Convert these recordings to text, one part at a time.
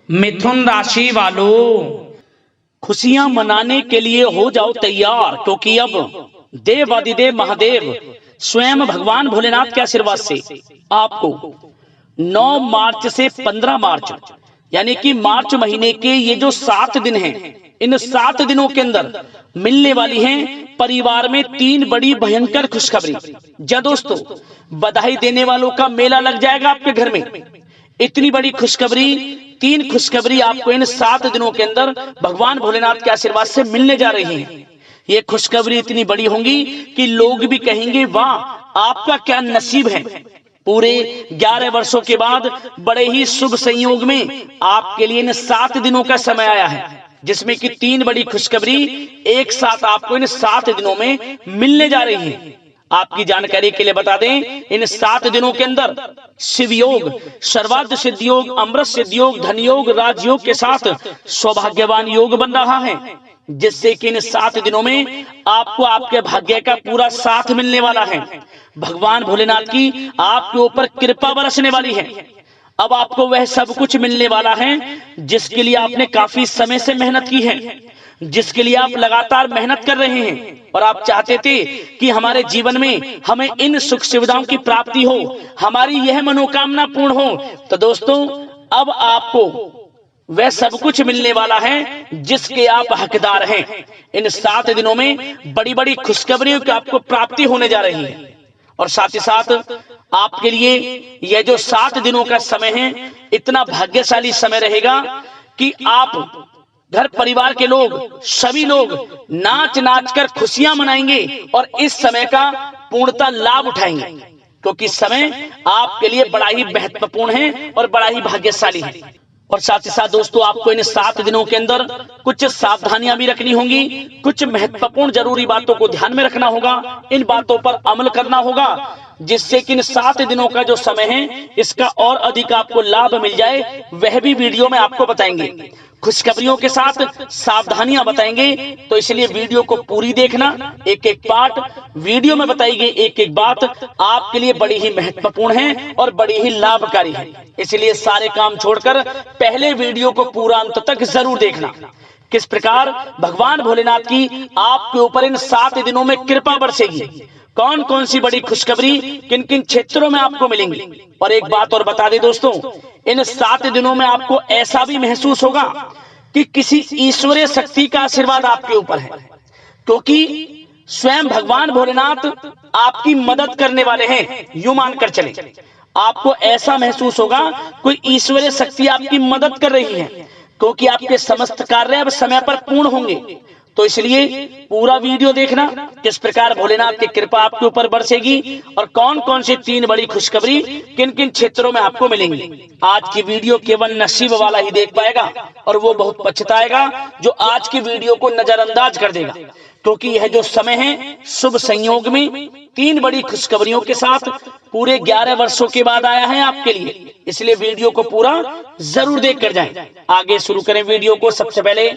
मिथुन राशि वालों, खुशियां मनाने के लिए हो जाओ तैयार, क्योंकि अब देवादिदेव महादेव स्वयं भगवान भोलेनाथ के आशीर्वाद से आपको 9 मार्च से 15 मार्च यानी कि मार्च महीने के ये जो 7 दिन हैं, इन 7 दिनों के अंदर मिलने वाली हैं परिवार में 3 बड़ी भयंकर खुशखबरी। जा दोस्तों, बधाई देने वालों का मेला लग जाएगा आपके घर में। इतनी बड़ी खुशखबरी, 3 खुशखबरी आपको इन 7 दिनों के अंदर भगवान भोलेनाथ के आशीर्वाद से मिलने जा रही हैं। ये खुशखबरी इतनी बड़ी होंगी कि लोग भी कहेंगे वाह, आपका क्या नसीब है। पूरे 11 वर्षों के बाद बड़े ही शुभ संयोग में आपके लिए इन 7 दिनों का समय आया है, जिसमें कि 3 बड़ी खुशखबरी एक साथ आपको इन 7 दिनों में मिलने जा रही है। आपकी जानकारी के लिए बता दें, इन 7 दिनों के अंदर शिव योग, सर्वार्थ सिद्धि योग, अमृत सिद्धि योग, धन योग, राजयोग के साथ सौभाग्यवान योग बन रहा है, जिससे कि इन 7 दिनों में आपको आपके भाग्य का पूरा साथ मिलने वाला है। भगवान भोलेनाथ की आपके ऊपर कृपा बरसने वाली है। अब आपको वह सब कुछ मिलने वाला है जिसके लिए आपने काफी समय से मेहनत की है, जिसके लिए आप लगातार मेहनत कर रहे हैं और आप चाहते थे कि हमारे जीवन में हमें इन सुख सुविधाओं की प्राप्ति हो, हमारी यह मनोकामना पूर्ण हो। तो दोस्तों, अब आपको वह सब कुछ मिलने वाला है जिसके आप हकदार हैं। इन 7 दिनों में बड़ी बड़ी खुशखबरियों की आपको प्राप्ति होने जा रही है और साथ ही साथ आपके लिए यह जो 7 दिनों का समय है, इतना भाग्यशाली समय रहेगा कि आप घर परिवार के लोग, सभी लोग नाच नाच कर खुशियां मनाएंगे और इस समय का पूर्णतः लाभ उठाएंगे, क्योंकि समय आपके लिए बड़ा ही महत्वपूर्ण है और बड़ा ही भाग्यशाली है। और साथ ही साथ दोस्तों, आपको इन 7 दिनों के अंदर कुछ सावधानियां भी रखनी होंगी, कुछ महत्वपूर्ण जरूरी बातों को ध्यान में रखना होगा, इन बातों पर अमल करना होगा, जिससे कि इन 7 दिनों का जो समय है इसका और अधिक आपको लाभ मिल जाए। वह भी वीडियो में आपको बताएंगे, खुशखबरियों के साथ सावधानियां बताएंगे। तो इसलिए वीडियो को पूरी देखना, एक एक पार्ट वीडियो में बताई गई एक एक बात आपके लिए बड़ी ही महत्वपूर्ण है और बड़ी ही लाभकारी है। इसलिए सारे काम छोड़कर पहले वीडियो को पूरा अंत तक जरूर देखना। किस प्रकार भगवान भोलेनाथ की आपके ऊपर इन 7 दिनों में कृपा बरसेगी, कौन कौन सी बड़ी खुशखबरी किन किन क्षेत्रों में आपको मिलेंगी। और एक बात और बता दें दोस्तों, इन 7 दिनों में आपको ऐसा भी महसूस होगा कि किसी ईश्वरीय शक्ति का आशीर्वाद आपके ऊपर है, क्योंकि स्वयं भगवान भोलेनाथ आपकी मदद करने वाले हैं। यूं मानकर चले, आपको ऐसा महसूस होगा कोई ईश्वरीय शक्ति आपकी मदद कर रही है, क्योंकि आपके समस्त कार्य अब समय पर पूर्ण होंगे। तो इसलिए पूरा वीडियो देखना, किस प्रकार भोलेनाथ की कृपा आपके ऊपर बरसेगी और कौन कौन सी 3 बड़ी खुशखबरी किन किन क्षेत्रों में आपको मिलेंगी। आज की वीडियो केवल नसीब वाला ही देख पाएगा और वो बहुत पछताएगा जो आज की वीडियो को नजरअंदाज कर देगा, क्योंकि यह जो समय है शुभ संयोग में 3 बड़ी खुशखबरियों के साथ पूरे 11 वर्षों के बाद आया है आपके लिए। इसलिए वीडियो को पूरा जरूर देख कर जाएं। आगे शुरू करें वीडियो को। सबसे पहले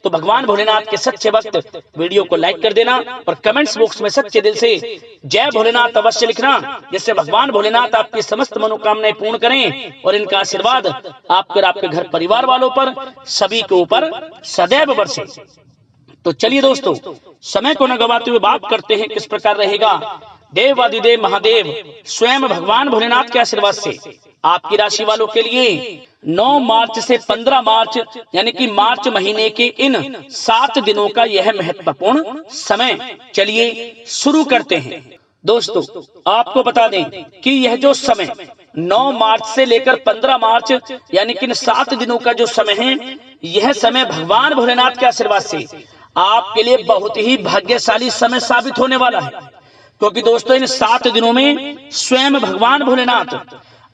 तो भगवान भोलेनाथ के सच्चे भक्त वीडियो को लाइक कर देना और कमेंट्स बॉक्स में सच्चे दिल से जय भोलेनाथ अवश्य लिखना, जिससे भगवान भोलेनाथ आपकी समस्त मनोकामनाएं पूर्ण करें और इनका आशीर्वाद आप पर, आपके घर परिवार वालों पर, सभी के ऊपर सदैव बरसे। तो चलिए दोस्तों, समय को न गवाते हुए बात करते हैं किस प्रकार रहेगा देवादिदेव महादेव स्वयं भगवान भोलेनाथ के आशीर्वाद से आपकी राशि वालों के लिए 9 मार्च से 15 मार्च यानी कि मार्च महीने के इन 7 दिनों का यह महत्वपूर्ण समय। चलिए शुरू करते हैं। दोस्तों, आपको बता दें कि यह जो समय 9 मार्च से लेकर 15 मार्च यानी कि इन 7 दिनों का जो समय है, यह समय भगवान भोलेनाथ के आशीर्वाद से आपके लिए बहुत ही भाग्यशाली समय साबित होने वाला है, क्योंकि दोस्तों इन 7 दिनों में स्वयं भगवान भोलेनाथ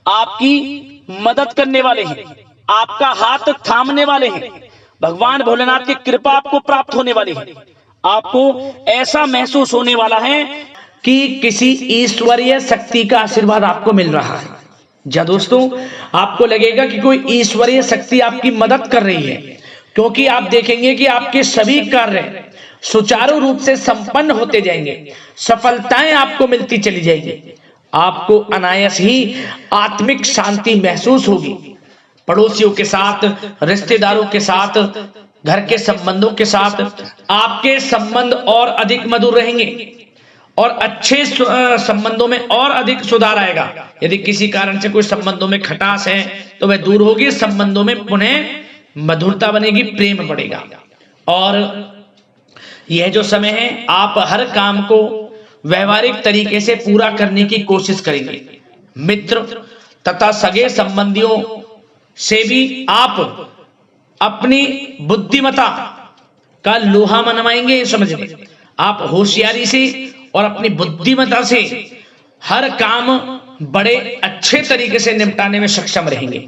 आपकी मदद करने वाले हैं, आपका हाथ थामने वाले हैं। भगवान भोलेनाथ की कृपा आपको प्राप्त होने वाली है। आपको ऐसा महसूस होने वाला है कि किसी ईश्वरीय शक्ति का आशीर्वाद आपको मिल रहा है। जा दोस्तों, आपको लगेगा कि कोई ईश्वरीय शक्ति आपकी मदद कर रही है, क्योंकि आप देखेंगे कि आपके सभी कार्य सुचारू रूप से संपन्न होते जाएंगे, सफलताएं आपको मिलती चली जाएंगी, आपको अनायास ही आत्मिक शांति महसूस होगी। पड़ोसियों के साथ, रिश्तेदारों के साथ, घर के संबंधों के साथ आपके संबंध और अधिक मधुर रहेंगे और अच्छे संबंधों में और अधिक सुधार आएगा। यदि किसी कारण से कोई संबंधों में खटास है तो वह दूर होगी, संबंधों में पुनः मधुरता बनेगी, प्रेम बढ़ेगा। और यह जो समय है आप हर काम को व्यवहारिक तरीके से पूरा करने की कोशिश करेंगे। मित्र तथा सगे संबंधियों से भी आप अपनी बुद्धिमत्ता का लोहा मनवाएंगे। समझिए, आप होशियारी से और अपनी बुद्धिमत्ता से हर काम बड़े अच्छे तरीके से निपटाने में सक्षम रहेंगे।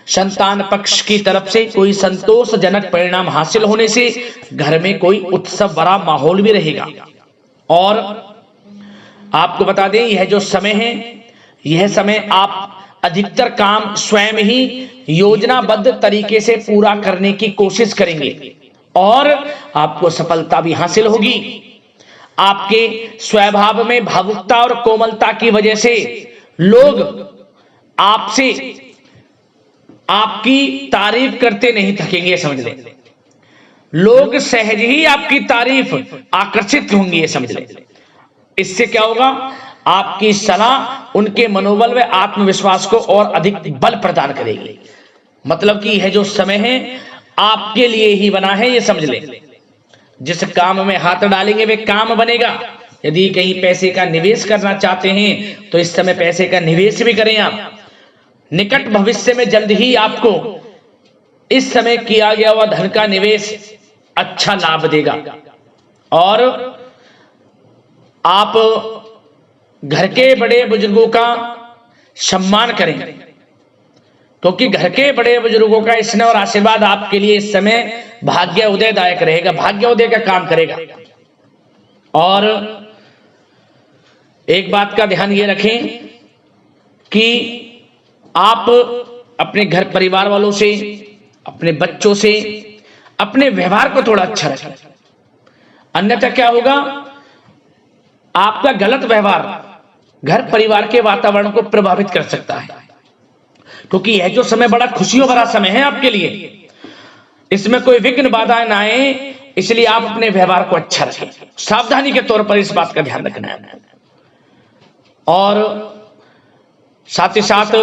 संतान पक्ष की तरफ से कोई संतोषजनक परिणाम हासिल होने से घर में कोई उत्सव भरा माहौल भी रहेगा। और आपको बता दें, यह जो समय है, यह समय आप अधिकतर काम स्वयं ही योजनाबद्ध तरीके से पूरा करने की कोशिश करेंगे और आपको सफलता भी हासिल होगी। आपके स्वभाव में भावुकता और कोमलता की वजह से लोग आपसे आपकी तारीफ करते नहीं थकेंगे। समझ लें, लोग सहज ही आपकी तारीफ आकर्षित होंगे। समझ लें, इससे क्या होगा, आपकी सलाह उनके मनोबल व आत्मविश्वास को और अधिक बल प्रदान करेगी। मतलब कि यह जो समय है आपके लिए ही बना है, ये समझ लें। जिस काम में हाथ डालेंगे वे काम बनेगा। यदि कहीं पैसे का निवेश करना चाहते हैं तो इस समय पैसे का निवेश भी करें आप। निकट भविष्य में जल्द ही आपको इस समय किया गया हुआ धन का निवेश अच्छा लाभ देगा। और आप घर के बड़े बुजुर्गों का सम्मान करें, क्योंकि घर के बड़े बुजुर्गों का स्नेह और आशीर्वाद आपके लिए इस समय भाग्य उदयदायक रहेगा, भाग्य उदय का काम करेगा। और एक बात का ध्यान ये रखें कि आप अपने घर परिवार वालों से, अपने बच्चों से अपने व्यवहार को थोड़ा अच्छा रखें। अन्यथा क्या होगा, आपका गलत व्यवहार घर परिवार के वातावरण को प्रभावित कर सकता है। क्योंकि यह जो समय बड़ा खुशियों भरा समय है आपके लिए, इसमें कोई विघ्न बाधा ना आए, इसलिए आप अपने व्यवहार को अच्छा रखें। सावधानी के तौर पर इस बात का ध्यान रखना है। और साथ ही साथ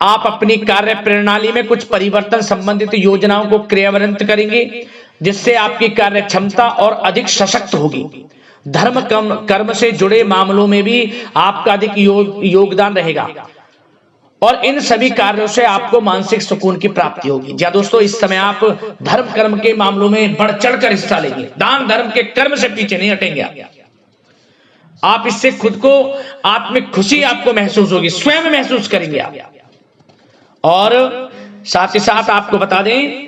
आप अपनी कार्य प्रणाली में कुछ परिवर्तन संबंधित योजनाओं को क्रियान्वित करेंगे, जिससे आपकी कार्य क्षमता और अधिक सशक्त होगी। धर्म कर्म से जुड़े मामलों में भी आपका अधिक योगदान रहेगा और इन सभी कार्यों से आपको मानसिक सुकून की प्राप्ति होगी। जी दोस्तों, इस समय आप धर्म कर्म के मामलों में बढ़ चढ़कर हिस्सा लेंगे। दान धर्म के कर्म से पीछे नहीं हटेंगे आप। इससे खुद को आत्मिक खुशी आपको महसूस होगी, स्वयं महसूस करेंगे आप। और साथ ही साथ आपको बता दें,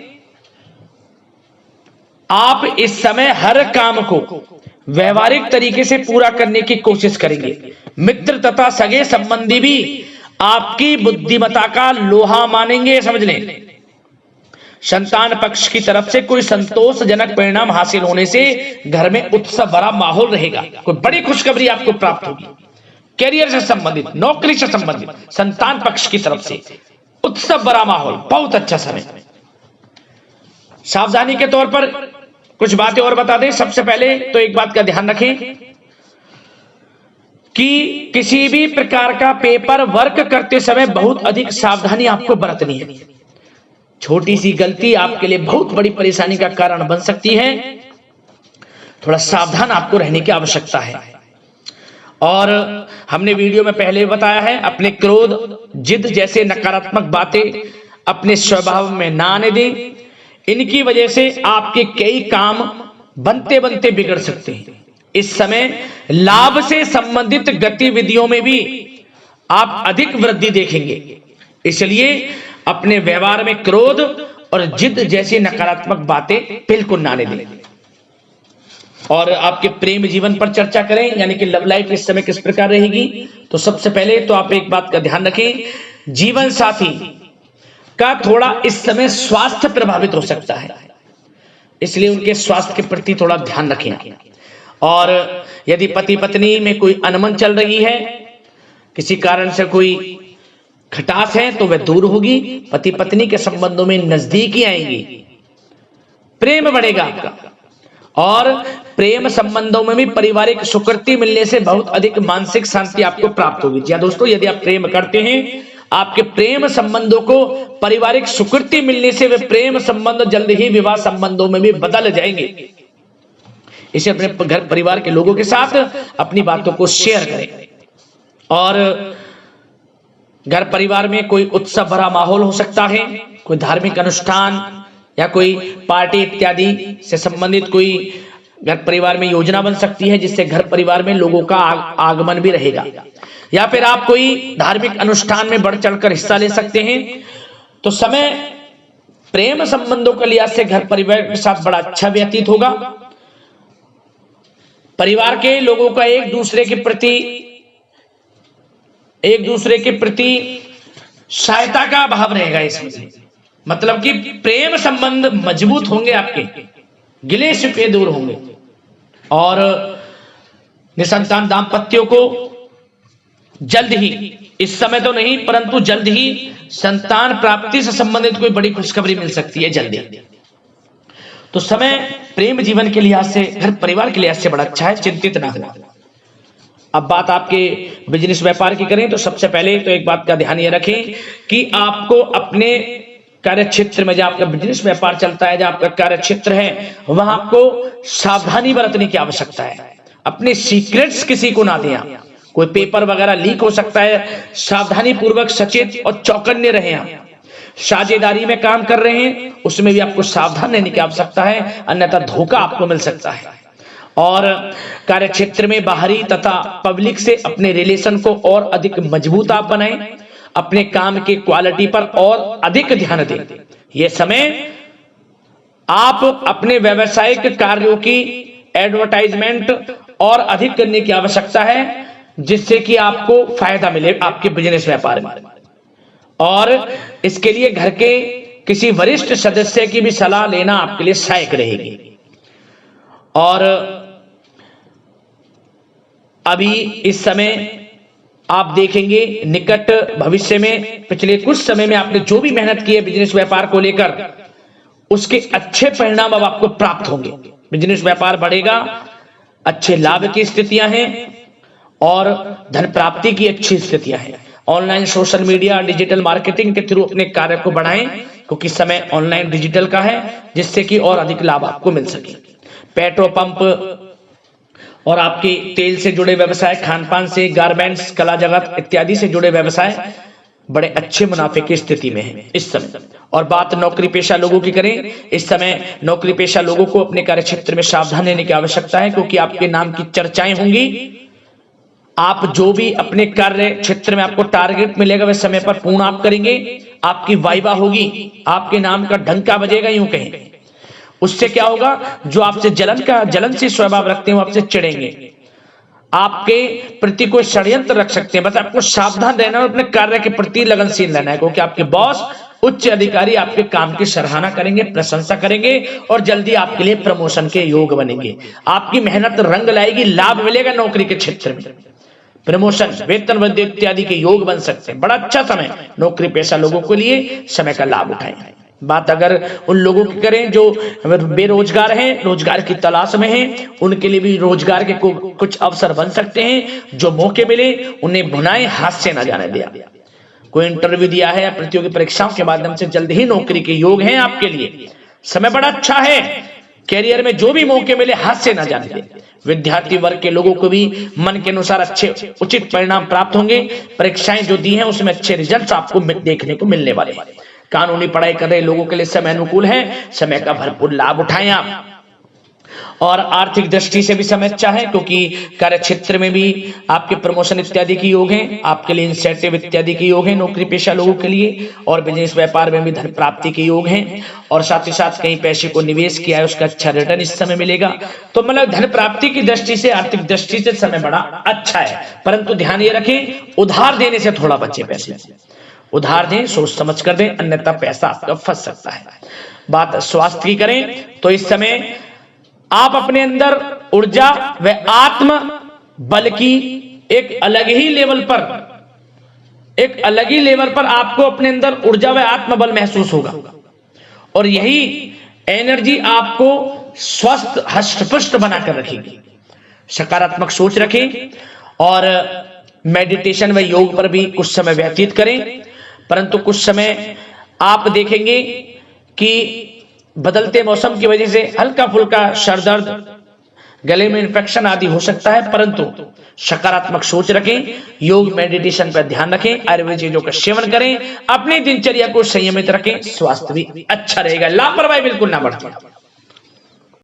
आप इस समय हर काम को व्यवहारिक तरीके से पूरा करने की कोशिश करेंगे। मित्र तथा सगे संबंधी भी आपकी बुद्धिमत्ता का लोहा मानेंगे। समझ लें, संतान पक्ष की तरफ से कोई संतोषजनक परिणाम हासिल होने से घर में उत्सव भरा माहौल रहेगा। कोई बड़ी खुशखबरी आपको प्राप्त होगी। कैरियर से संबंधित, नौकरी से संबंधित, संतान पक्ष की तरफ से उत्सव भरा माहौल, बहुत अच्छा समय। सावधानी के तौर पर कुछ बातें और बता दें। सबसे पहले तो एक बात का ध्यान रखें कि किसी भी प्रकार का पेपर वर्क करते समय बहुत अधिक सावधानी आपको बरतनी है। छोटी सी गलती आपके लिए बहुत बड़ी परेशानी का कारण बन सकती है। थोड़ा सावधान आपको रहने की आवश्यकता है। और हमने वीडियो में पहले बताया है, अपने क्रोध, जिद जैसे नकारात्मक बातें अपने स्वभाव में ना आने दें। इनकी वजह से आपके कई काम बनते बनते बिगड़ सकते हैं। इस समय लाभ से संबंधित गतिविधियों में भी आप अधिक वृद्धि देखेंगे, इसलिए अपने व्यवहार में क्रोध और जिद जैसी नकारात्मक बातें बिल्कुल ना आने दें। और आपके प्रेम जीवन पर चर्चा करें, यानी कि लव लाइफ इस समय किस प्रकार रहेगी। तो सबसे पहले तो आप एक बात का ध्यान रखें, जीवन साथी का थोड़ा इस समय स्वास्थ्य प्रभावित हो सकता है, इसलिए उनके स्वास्थ्य के प्रति थोड़ा ध्यान रखें। और यदि पति पत्नी में कोई अनबन चल रही है, किसी कारण से कोई खटास है तो वह दूर होगी, पति पत्नी के संबंधों में नजदीकी आएंगी, प्रेम बढ़ेगा आपका। और प्रेम संबंधों में भी पारिवारिक स्वीकृति मिलने से बहुत अधिक मानसिक शांति आपको प्राप्त होगी। जी दोस्तों, यदि आप प्रेम करते हैं, आपके प्रेम संबंधों को पारिवारिक स्वीकृति मिलने से वे प्रेम संबंध जल्द ही विवाह संबंधों में भी बदल जाएंगे। इसे अपने घर परिवार के लोगों के साथ अपनी बातों को शेयर करें। और घर परिवार में कोई उत्सव भरा माहौल हो सकता है, कोई धार्मिक अनुष्ठान या कोई पार्टी इत्यादि से संबंधित कोई घर परिवार में योजना बन सकती है, जिससे घर परिवार में लोगों का आगमन भी रहेगा। या फिर आप कोई धार्मिक अनुष्ठान में बढ़ चढ़कर हिस्सा ले सकते हैं। तो समय प्रेम संबंधों के लिहाज से घर परिवार के साथ बड़ा अच्छा व्यतीत होगा। परिवार के लोगों का एक दूसरे के प्रति सहायता का भाव रहेगा इसमें, मतलब कि प्रेम संबंध मजबूत होंगे, आपके गिले शिकवे दूर होंगे। और निसंतान दाम्पत्यों को जल्द ही, इस समय तो नहीं परंतु जल्द ही संतान प्राप्ति से संबंधित कोई बड़ी खुशखबरी मिल सकती है जल्दी। तो समय प्रेम जीवन के लिहाज से, घर परिवार के लिहाज से बड़ा अच्छा है, चिंतित ना हो। अब बात आपके बिजनेस व्यापार की करें तो सबसे पहले तो एक बात का ध्यान ये रखें कि आपको अपने कार्य क्षेत्र में, जहां आपका बिजनेस व्यापार चलता है, जहां आपका कार्य क्षेत्र है, वहां आपको सावधानी बरतने की आवश्यकता है। अपने सीक्रेट्स किसी को ना दें। कोई पेपर वगैरह लीक हो सकता है, सावधानी पूर्वक सचेत और चौकन्ने रहें। आप साझेदारी में काम कर रहे हैं, उसमें भी आपको सावधान रहने की आवश्यकता है, अन्यथा धोखा आपको मिल सकता है। और कार्य क्षेत्र में बाहरी तथा पब्लिक से अपने रिलेशन को और अधिक मजबूत आप बनाएं। अपने काम की क्वालिटी पर और अधिक ध्यान दें। यह समय आप अपने व्यावसायिक कार्यों की एडवर्टाइजमेंट और अधिक करने की आवश्यकता है, जिससे कि आपको फायदा मिले आपके बिजनेस व्यापार में। और इसके लिए घर के किसी वरिष्ठ सदस्य की भी सलाह लेना आपके लिए सहायक रहेगी। और अभी इस समय आप देखेंगे निकट भविष्य में, पिछले कुछ समय में आपने जो भी मेहनत की है बिजनेस व्यापार को लेकर, उसके अच्छे परिणाम अब आपको प्राप्त होंगे। बिजनेस व्यापार बढ़ेगा, अच्छे लाभ की स्थितियां हैं और धन प्राप्ति की अच्छी स्थितियां हैं। Online social media digital marketing के थ्रू अपने कार्य को बढ़ाएं, क्योंकि समय ऑनलाइन डिजिटल का है, जिससे कि और अधिक लाभ आपको मिल सके। पेट्रोल पंप और आपके तेल से जुड़े व्यवसाय, खान पान से, गारमेंट्स, कला जगत इत्यादि से जुड़े व्यवसाय बड़े अच्छे मुनाफे की स्थिति में है इस समय। और बात नौकरी पेशा लोगों की करें, इस समय नौकरी पेशा लोगों को अपने कार्य क्षेत्र में सावधान रहने की आवश्यकता है, क्योंकि आपके नाम की चर्चाएं होंगी। आप जो भी अपने कार्य क्षेत्र में आपको टारगेट मिलेगा वह समय पर पूर्ण आप करेंगे। आपकी वाइवा होगी, आपके नाम का डंका बजेगा, यूं कहें। उससे क्या होगा, जो आपसे जलनशील स्वभाव रखते हैं वो आपसे चिढ़ेंगे, आपके प्रति कोई षड्यंत्र रख सकते हैं। बस आपको सावधान रहना और अपने कार्य के प्रति लगनशील रहना है, क्योंकि आपके बॉस उच्च अधिकारी आपके काम की सराहना करेंगे, प्रशंसा करेंगे और जल्दी आपके लिए प्रमोशन के योग बनेंगे। आपकी मेहनत रंग लाएगी, लाभ मिलेगा नौकरी के क्षेत्र में, प्रमोशन, वेतन वृद्धि इत्यादि के योग बन सकते हैं। बड़ा अच्छा समय नौकरी पेशा लोगों के लिए, समय का लाभ उठाएं। बात अगर उन लोगों की करें जो बेरोजगार हैं, रोजगार की तलाश में हैं, उनके लिए भी रोजगार के कुछ अवसर बन सकते हैं। जो मौके मिले उन्हें भुनाएं, हाथ से ना जाने दिया। कोई इंटरव्यू दिया है या प्रतियोगी परीक्षाओं के माध्यम से जल्द ही नौकरी के योग हैं आपके लिए। समय बड़ा अच्छा है, कैरियर में जो भी मौके मिले हाथ से ना जाने दें। विद्यार्थी वर्ग के लोगों को भी मन के अनुसार अच्छे उचित परिणाम प्राप्त होंगे। परीक्षाएं जो दी हैं उसमें अच्छे रिजल्ट आपको देखने को मिलने वाले हैं। कानूनी पढ़ाई कर रहे लोगों के लिए समय अनुकूल है, समय का भरपूर लाभ उठाएं आप। और आर्थिक दृष्टि से भी समय अच्छा है, क्योंकि कार्य क्षेत्र में भी आपके प्रमोशन इत्यादि के योग हैं, आपके लिए इंसेंटिव इत्यादि के योग हैं नौकरी पेशा लोगों के लिए। और बिजनेस व्यापार में भी धन प्राप्ति के योग हैं, और साथ ही साथ कहीं पैसे को निवेश किया है उसका अच्छा रिटर्न इस समय मिलेगा। तो मतलब धन प्राप्ति की दृष्टि से, आर्थिक दृष्टि से समय बड़ा अच्छा है। परंतु ध्यान ये रखें, उधार देने से थोड़ा बचे। पैसे उधार दें, सोच समझ कर दें, अन्यथा पैसा आपका फंस सकता है। बात स्वास्थ्य की करें तो इस समय आप अपने अंदर ऊर्जा व आत्म बल की एक अलग ही लेवल पर एक अलग ही लेवल पर आपको अपने अंदर ऊर्जा व आत्मबल महसूस होगा और यही एनर्जी आपको स्वस्थ हष्ट-पुष्ट बनाकर रखेगी। सकारात्मक सोच रखें और मेडिटेशन व योग पर भी कुछ समय व्यतीत करें, परंतु कुछ समय आप देखेंगे कि बदलते मौसम की वजह से हल्का फुल्का सर दर्द, गले में इन्फेक्शन आदि हो सकता है, परंतु सकारात्मक सोच रखें, योग मेडिटेशन पर ध्यान रखें, आयुर्वेद चीजों का सेवन करें, अपनी दिनचर्या को संयमित रखें, स्वास्थ्य भी अच्छा रहेगा, लापरवाही बिल्कुल ना बरतें।